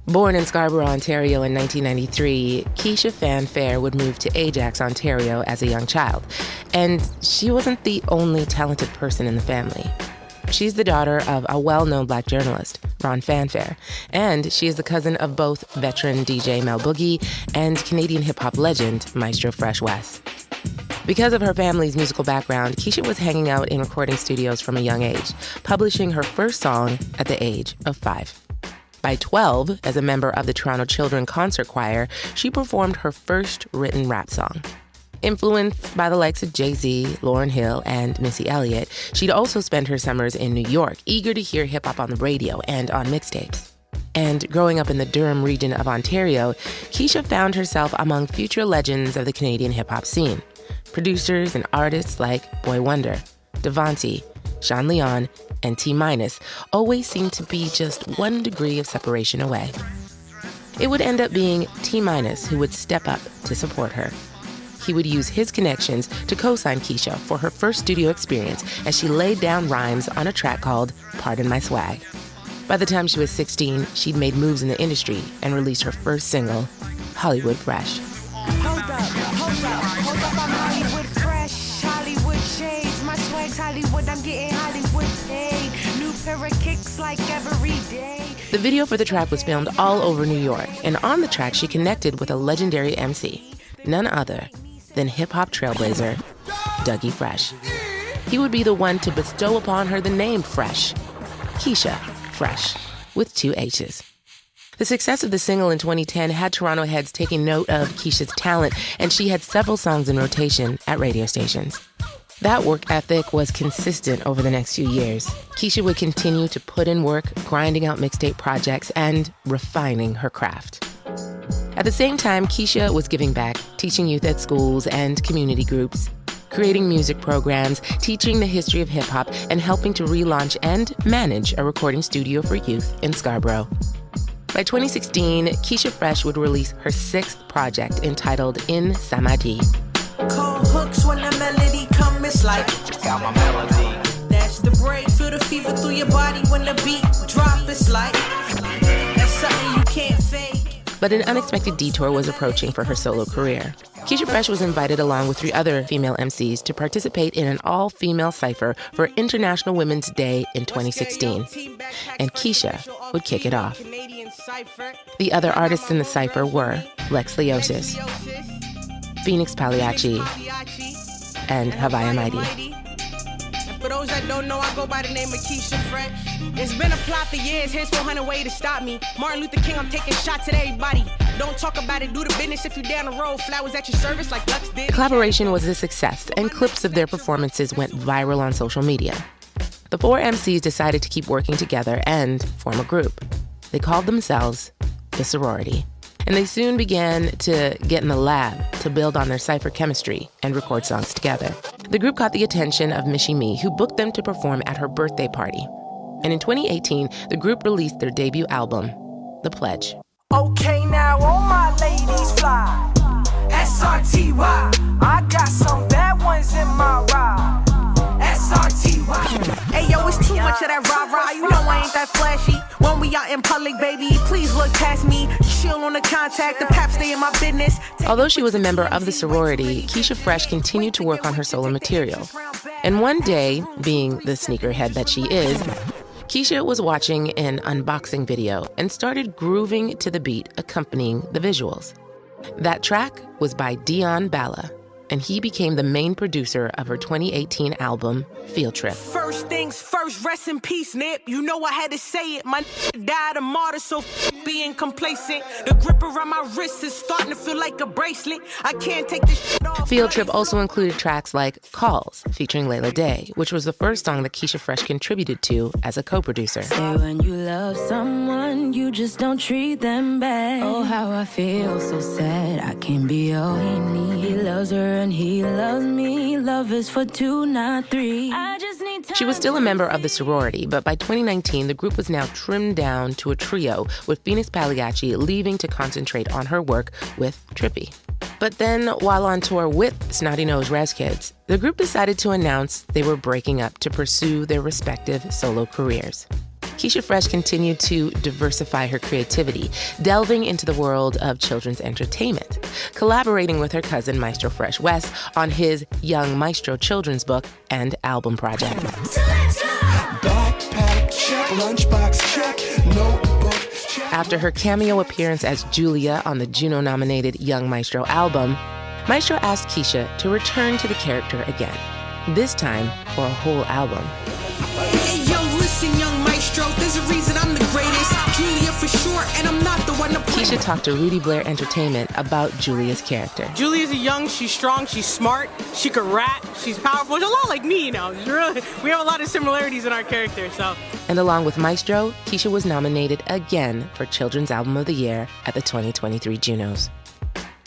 Born in Scarborough, Ontario in 1993, Keysha Fanfare would move to Ajax, Ontario as a young child. And she wasn't the only talented person in the family. She's the daughter of a well-known Black journalist, Ron Fanfare, and she is the cousin of both veteran DJ Mel Boogie and Canadian hip-hop legend Maestro Fresh Wes. Because of her family's musical background, Keysha was hanging out in recording studios from a young age, publishing her first song at the age of 5. By 12, as a member of the Toronto Children Concert Choir, she performed her first written rap song. Influenced by the likes of Jay-Z, Lauryn Hill, and Missy Elliott, she'd also spend her summers in New York, eager to hear hip-hop on the radio and on mixtapes. And growing up in the Durham region of Ontario, Keysha found herself among future legends of the Canadian hip-hop scene. Producers and artists like Boy Wonder, Devontae, Sean Leon, and T-Minus always seemed to be just 1 degree of separation away. It would end up being T-Minus who would step up to support her. He would use his connections to co-sign Keysha for her first studio experience as she laid down rhymes on a track called Pardon My Swag. By the time she was 16, she'd made moves in the industry and released her first single, Hollywood Fresh. Hold up, I'm Hollywood Fresh, Hollywood shades, my swag's Hollywood, I'm getting Hollywood paid, new pair of kicks like every day. The video for the track was filmed all over New York, and on the track she connected with a legendary MC, none other than hip-hop trailblazer Dougie Fresh. He would be the one to bestow upon her the name Fresh, Keysha Freshh, with 2 H's. The success of the single in 2010 had Toronto heads taking note of Keysha's talent, and she had several songs in rotation at radio stations. That work ethic was consistent over the next few years. Keysha would continue to put in work, grinding out mixtape projects and refining her craft. At the same time, Keysha was giving back, teaching youth at schools and community groups, creating music programs, teaching the history of hip-hop, and helping to relaunch and manage a recording studio for youth in Scarborough. By 2016, Keysha Freshh would release her 6th project entitled In Samadhi. Cold hooks when the melody come, it's like got my melody. That's the break, feel the fever through your body when the beat drop, it's like that's something you can't fake. But an unexpected detour was approaching for her solo career. Keysha Freshh was invited along with 3 other female MCs to participate in an all-female cypher for International Women's Day in 2016. And Keysha would kick it off. The other artists in the cypher were Lex Leosis, Phoenix Pagliacci, and Havaya Mighty. For those that don't know, I go by the name of Keysha Freshh. It's been a plot for years, here's 400 ways to stop me. Martin Luther King, I'm taking shots at everybody. Don't talk about it, do the business if you down the road. Flowers at your service like Lux did. The collaboration was a success, and clips of their performances went viral on social media. The 4 MCs decided to keep working together and form a group. They called themselves the Sorority. And they soon began to get in the lab to build on their cypher chemistry and record songs together. The group caught the attention of Michie Mee, who booked them to perform at her birthday party. And in 2018, the group released their debut album, The Pledge. Okay, now all my ladies fly. SRTY, I got some bad ones in my ride. SRTY. Hey yo, it's too much of that rah-rah. You know I ain't that flashy. When we out in public, baby, please look past me. Chill on the contact, the pap stay in my business. Although she was a member of the sorority, Keysha Freshh continued to work on her solo material. And one day, being the sneakerhead that she is, Keysha was watching an unboxing video and started grooving to the beat accompanying the visuals. That track was by Dion Balla, and he became the main producer of her 2018 album, Field Trip. First things first, rest in peace, Nip. You know I had to say it. My died a martyr, so being complacent. The grip around my wrist is starting to feel like a bracelet. I can't take this shit off. Field Trip also included tracks like Calls, featuring Layla Day, which was the first song that Keysha Freshh contributed to as a co-producer. Say when you love someone, you just don't treat them bad. Oh, how I feel so sad. I can't be all he needs. He loves her and he loves me. Love is for 2, not 3. I just need time. She was still a member of the sorority, but by 2019, the group was now trimmed down to a trio, with Phoenix Pagliacci leaving to concentrate on her work with Trippie. But then, while on tour with Snotty Nose Rez Kids, the group decided to announce they were breaking up to pursue their respective solo careers. Keysha Freshh continued to diversify her creativity, delving into the world of children's entertainment, collaborating with her cousin Maestro Fresh West on his Young Maestro children's book and album project. Backpack check, lunchbox check, notebook check. After her cameo appearance as Julia on the Juno-nominated Young Maestro album, Maestro asked Keysha to return to the character again, this time for a whole album. Hey, yo, listen, young Maestro, there's a reason I'm the greatest. Julia for sure, and I'm not the one to play. Keysha talked to Rudy Blair Entertainment about Julia's character. Julia's young, she's strong, she's smart, she could rap, she's powerful. She's a lot like me, you know. We have a lot of similarities in our character, so. And along with Maestro, Keysha was nominated again for Children's Album of the Year at the 2023 Junos.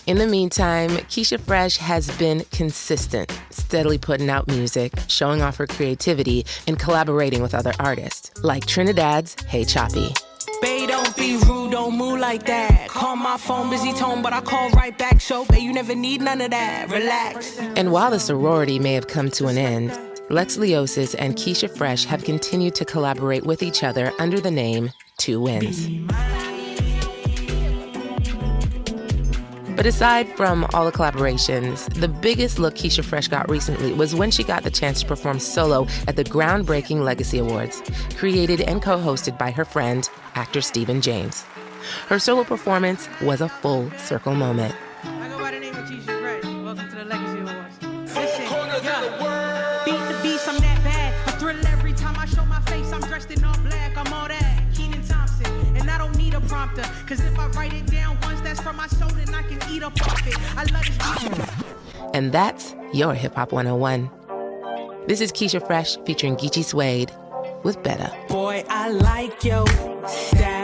In the meantime, Keysha Freshh has been consistent, steadily putting out music, showing off her creativity, and collaborating with other artists, like Trinidad's Hey Choppy. Bae, don't be rude, don't move like that. Call my phone, busy tone, but I call right back. So, bae, you never need none of that. Relax. And while the sorority may have come to an end, Lex Leosis and Keysha Freshh have continued to collaborate with each other under the name Two Wins. But aside from all the collaborations, the biggest look Keysha Freshh got recently was when she got the chance to perform solo at the groundbreaking Legacy Awards, created and co-hosted by her friend, actor Stephen James. Her solo performance was a full circle moment. I go by the name of Keysha Freshh. Welcome to the Legacy Awards. Listen, yeah. Beat the beast, I'm that bad. I thrill every time I show my face. I'm dressed in all black, I'm all that. Kenan Thompson, and I don't need a prompter. Cause if I write it down once, that's from my soul, and I can eat up off it. I love this beat. And that's your Hip Hop 101. This is Keysha Freshh featuring Geechee Suede with Better. Boy, I like your style.